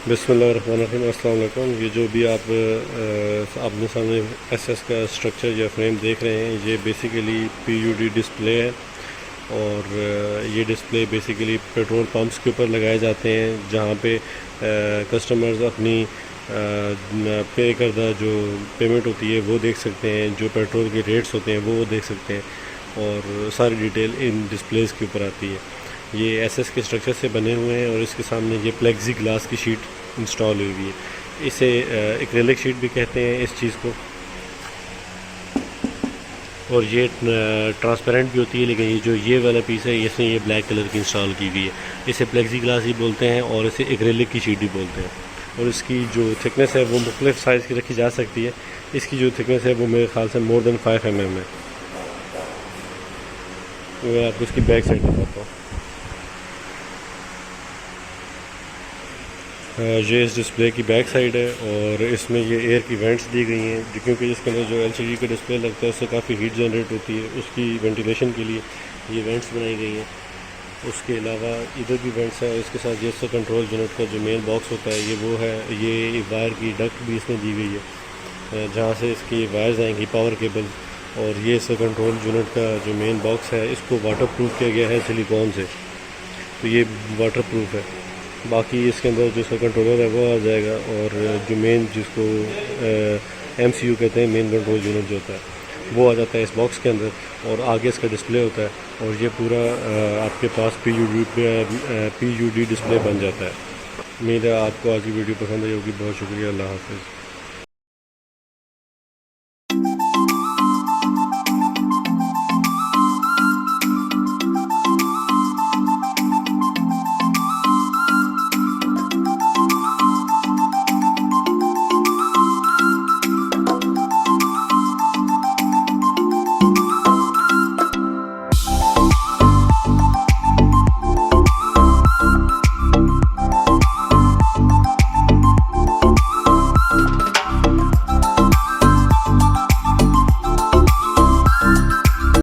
बिस्मिल्लाहिर्रहमानिर्रहीम, अस्सलाम वालेकुम। ये जो भी आप अपने सामने एसएस का स्ट्रक्चर या फ्रेम देख रहे हैं, ये बेसिकली पीयूडी डिस्प्ले है। और ये डिस्प्ले बेसिकली पेट्रोल पंप्स के ऊपर लगाए जाते हैं, जहाँ पे कस्टमर्स अपनी पे करदा जो पेमेंट होती है वो देख सकते हैं, जो पेट्रोल के रेट्स होते हैं वो देख सकते हैं, और सारी डिटेल इन डिस्प्लेज़ के ऊपर आती है। ये एसएस के स्ट्रक्चर से बने हुए हैं और इसके सामने ये प्लेक्सी ग्लास की शीट इंस्टॉल हुई हुई है। इसे एक्रेलिक शीट भी कहते हैं इस चीज़ को, और ये ट्रांसपेरेंट भी होती है, लेकिन ये जो ये वाला पीस है इसमें ये ब्लैक कलर की इंस्टॉल की हुई है। इसे प्लेक्सी ग्लास ही बोलते हैं और इसे एक्रेलिक की शीट भी बोलते हैं। और इसकी जो थिकनेस है वो मुख्तलिफ साइज़ की रखी जा सकती है। इसकी जो थिकनेस है वो मेरे ख्याल से मोर देन 5 mm है। मैं आपको इसकी बैक साइड दिखाता हूँ। ये इस डिस्प्ले की बैक साइड है और इसमें ये एयर की वेंट्स दी गई हैं, क्योंकि इसके अंदर जो एलसीडी का डिस्प्ले लगता है उससे काफ़ी हीट जनरेट होती है। उसकी वेंटिलेशन के लिए ये वेंट्स बनाई गई हैं। उसके अलावा इधर भी वेंट्स है, और इसके साथ ये इसका कंट्रोल यूनिट का जो मेन बॉक्स होता है ये वो है। ये वायर की डक्ट भी इसमें दी गई है, जहाँ से इसकी वायर्स आएंगी, पावर केबल। और ये इसका कंट्रोल यूनिट का जो मेन बॉक्स है इसको वाटर प्रूफ किया गया है सिलिकॉन से, तो ये वाटर प्रूफ है। बाकी इसके अंदर जो इसका कंट्रोलर है वो आ जाएगा, और जो मेन जिसको एमसीयू कहते हैं, मेन कंट्रोल यूनिट जो होता है वो आ जाता है इस बॉक्स के अंदर, और आगे इसका डिस्प्ले होता है। और ये पूरा आपके पास पीयूडी डिस्प्ले बन जाता है। उम्मीद है आपको आज की वीडियो पसंद आई होगी। बहुत शुक्रिया, अल्लाह हाफ़िज़।